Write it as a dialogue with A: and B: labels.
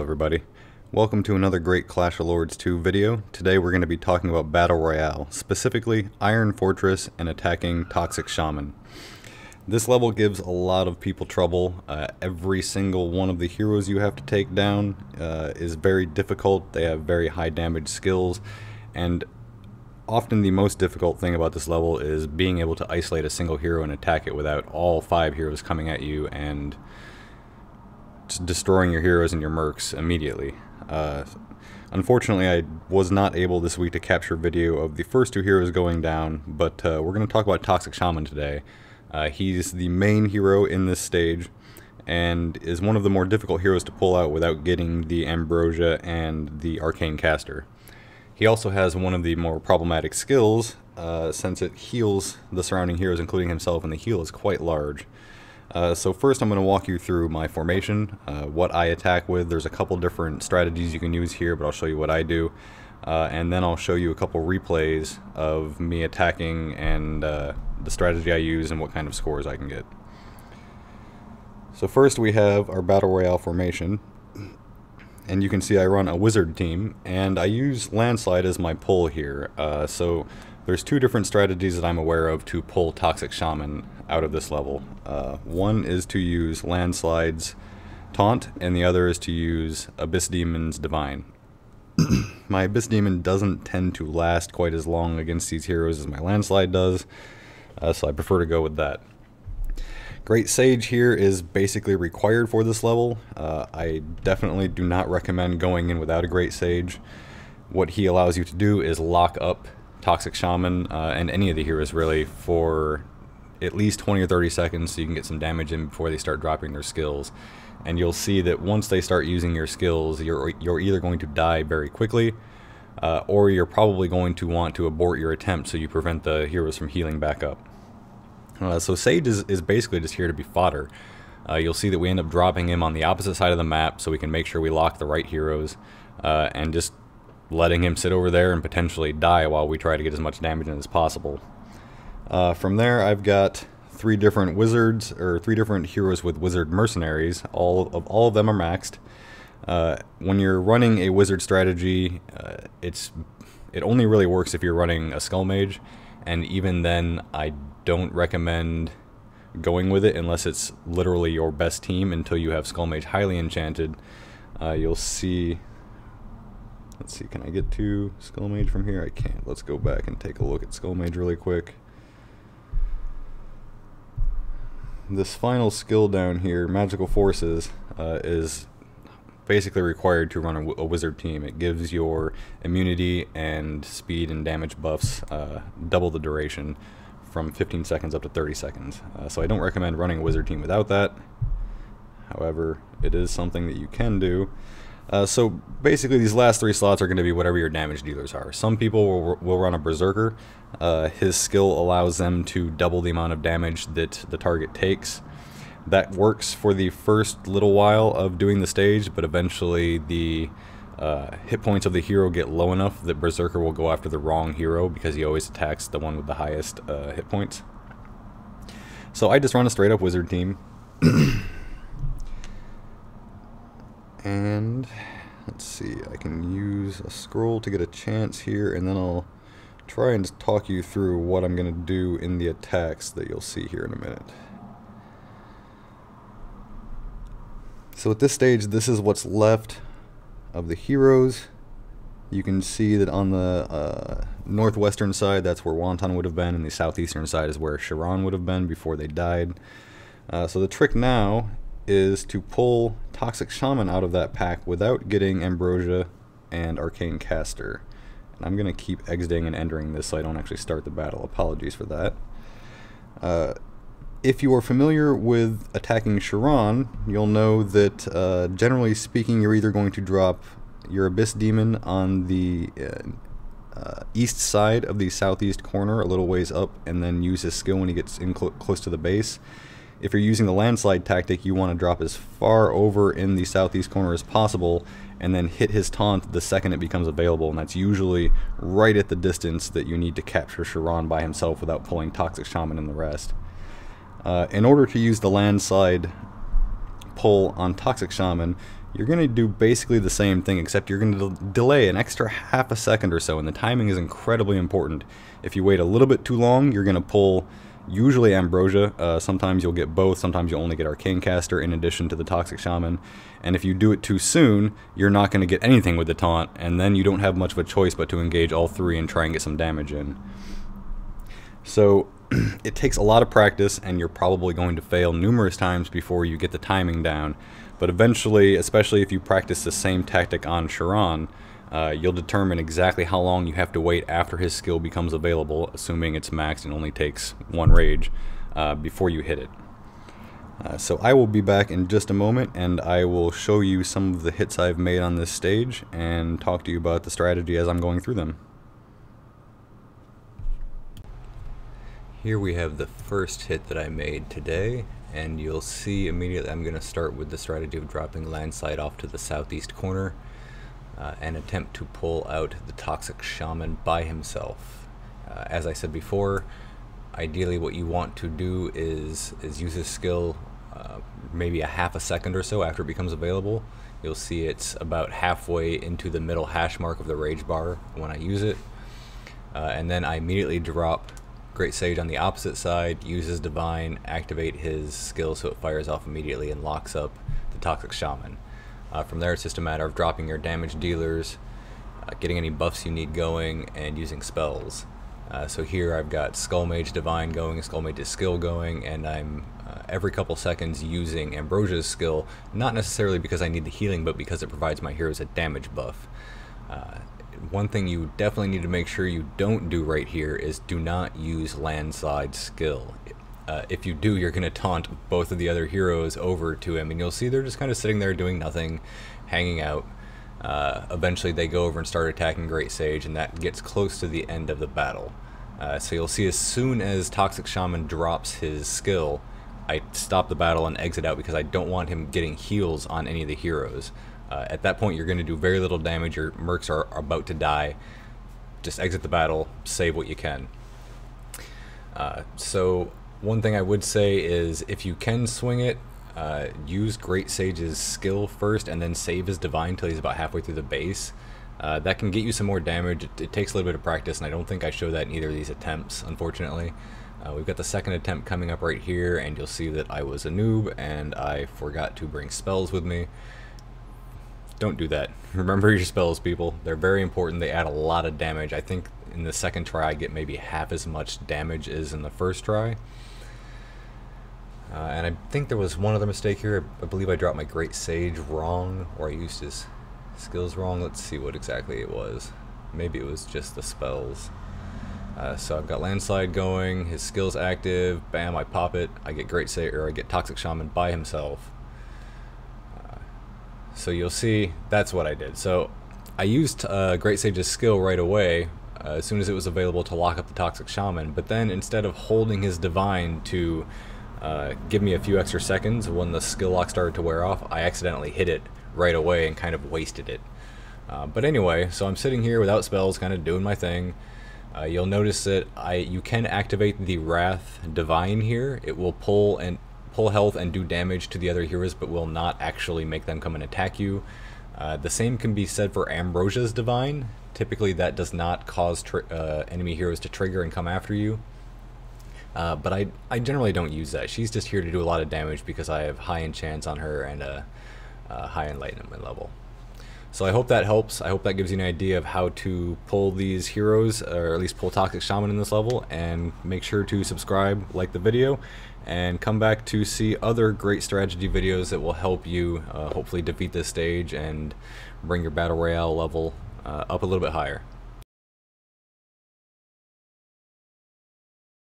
A: everybody. Welcome to another great Clash of Lords 2 video. Today we're going to be talking about Battle Royale, specifically Iron Fortress and attacking Toxic Shaman. This level gives a lot of people trouble. Every single one of the heroes you have to take down is very difficult. They have very high damage skills, and often the most difficult thing about this level is being able to isolate a single hero and attack it without all 5 heroes coming at you and destroying your heroes and your mercs immediately. Unfortunately, I was not able this week to capture video of the first 2 heroes going down, but we're going to talk about Toxic Shaman today. He's the main hero in this stage and is one of the more difficult heroes to pull out without getting the Ambrosia and the Arcane Caster. He also has one of the more problematic skills, since it heals the surrounding heroes, including himself, and the heal is quite large. So first I'm going to walk you through my formation, what I attack with. There's a couple different strategies you can use here, but I'll show you what I do. And then I'll show you a couple replays of me attacking and the strategy I use and what kind of scores I can get. So first we have our Battle Royale formation. And you can see I run a wizard team, and I use landslide as my pull here. So there's 2 different strategies that I'm aware of to pull Toxic Shaman out of this level. One is to use landslide's taunt, and the other is to use Abyss Demon's Divine. My Abyss Demon doesn't tend to last quite as long against these heroes as my landslide does, so I prefer to go with that. Great Sage here is basically required for this level. I definitely do not recommend going in without a Great Sage. What he allows you to do is lock up Toxic Shaman, and any of the heroes really, for at least 20 or 30 seconds so you can get some damage in before they start dropping their skills. And you'll see that once they start using your skills, you're either going to die very quickly, or you're probably going to want to abort your attempt so you prevent the heroes from healing back up. So Sage is basically just here to be fodder. You'll see that we end up dropping him on the opposite side of the map so we can make sure we lock the right heroes, and just letting him sit over there and potentially die while we try to get as much damage in as possible. From there I've got 3 different wizards, or 3 different heroes with wizard mercenaries. All of them are maxed. When you're running a wizard strategy, it only really works if you're running a Skull Mage, and even then I don't recommend going with it unless it's literally your best team until you have Skull Mage highly enchanted. You'll see, let's see, can I get to Skull Mage from here? I can't. Let's go back and take a look at Skull Mage really quick. This final skill down here, Magical Forces, is basically required to run a wizard team. It gives your immunity and speed and damage buffs double the duration, from 15 seconds up to 30 seconds. So I don't recommend running a wizard team without that. However, it is something that you can do. So basically these last 3 slots are going to be whatever your damage dealers are. Some people will run a Berserker. His skill allows them to double the amount of damage that the target takes. That works for the first little while of doing the stage, but eventually the hit points of the hero get low enough that Berserker will go after the wrong hero because he always attacks the one with the highest hit points. So I just run a straight up wizard team. And let's see, I can use a scroll to get a chance here, and then I'll try and talk you through what I'm going to do in the attacks that you'll see here in a minute. So at this stage, this is what's left of the heroes. You can see that on the northwestern side, that's where Wonton would have been, and the southeastern side is where Chiron would have been before they died. So the trick now is to pull Toxic Shaman out of that pack without getting Ambrosia and Arcane Caster. And I'm going to keep exiting and entering this so I don't actually start the battle. Apologies for that. If you are familiar with attacking Chiron, you'll know that generally speaking, you're either going to drop your Abyss Demon on the east side of the southeast corner, a little ways up, and then use his skill when he gets in close to the base. If you're using the landslide tactic, you want to drop as far over in the southeast corner as possible and then hit his taunt the second it becomes available, and that's usually right at the distance that you need to capture Chiron by himself without pulling Toxic Shaman and the rest. In order to use the landslide pull on Toxic Shaman, you're going to do basically the same thing, except you're going to delay an extra half a second or so, and the timing is incredibly important. If you wait a little bit too long, you're going to pull usually Ambrosia. Sometimes you'll get both, sometimes you'll only get Arcane Caster in addition to the Toxic Shaman. And if you do it too soon, you're not going to get anything with the taunt, and then you don't have much of a choice but to engage all three and try and get some damage in. So it takes a lot of practice, and you're probably going to fail numerous times before you get the timing down. But eventually, especially if you practice the same tactic on Sharon, you'll determine exactly how long you have to wait after his skill becomes available, assuming it's maxed and only takes one rage, before you hit it. So I will be back in just a moment, and I will show you some of the hits I've made on this stage and talk to you about the strategy as I'm going through them. Here we have the first hit that I made today, and you'll see immediately I'm going to start with the strategy of dropping Landslide off to the southeast corner and attempt to pull out the Toxic Shaman by himself. As I said before, ideally what you want to do is use his skill maybe a half a second or so after it becomes available. You'll see it's about halfway into the middle hash mark of the rage bar when I use it. And then I immediately drop Great Sage on the opposite side, use his Divine, activate his skill so it fires off immediately and locks up the Toxic Shaman. From there it's just a matter of dropping your damage dealers, getting any buffs you need going, and using spells. So here I've got Skull Mage Divine going, Skull Mage's skill going, and I'm every couple seconds using Ambrosia's skill, not necessarily because I need the healing, but because it provides my heroes a damage buff. One thing you definitely need to make sure you don't do right here is do not use Landslide skill. If you do, you're going to taunt both of the other heroes over to him, and you'll see they're just kind of sitting there doing nothing, hanging out. Eventually they go over and start attacking Great Sage, and that gets close to the end of the battle. So you'll see as soon as Toxic Shaman drops his skill, I stop the battle and exit out because I don't want him getting heals on any of the heroes. At that point you're going to do very little damage, your mercs are about to die. Just exit the battle, save what you can. So one thing I would say is if you can swing it, use Great Sage's skill first and then save his Divine till he's about halfway through the base. That can get you some more damage. It takes a little bit of practice, and I don't think I show that in either of these attempts, unfortunately. We've got the second attempt coming up right here, and you'll see that I was a noob and I forgot to bring spells with me. Don't do that. Remember your spells, people. They're very important. They add a lot of damage. I think in the second try I get maybe half as much damage as in the first try. And I think there was one other mistake here. I believe I dropped my Great Sage wrong, or I used his skills wrong. Let's see what exactly it was. Maybe it was just the spells. So I've got Landslide going, his skill's active, bam, I pop it, I get Great Sage, or I get Toxic Shaman by himself. So you'll see that's what I did. So I used Great Sage's skill right away as soon as it was available to lock up the Toxic Shaman, but then instead of holding his Divine to give me a few extra seconds when the skill lock started to wear off, I accidentally hit it right away and kind of wasted it. But anyway, so I'm sitting here without spells, kind of doing my thing. You'll notice that you can activate the Wrath Divine here. It will pull health and do damage to the other heroes, but will not actually make them come and attack you. The same can be said for Ambrosia's Divine. Typically that does not cause enemy heroes to trigger and come after you. But I generally don't use that. She's just here to do a lot of damage because I have high enchants on her and a high enlightenment level. So I hope that helps. I hope that gives you an idea of how to pull these heroes, or at least pull Toxic Shaman in this level, and make sure to subscribe, like the video, and come back to see other great strategy videos that will help you hopefully defeat this stage and bring your Battle Royale level up a little bit higher.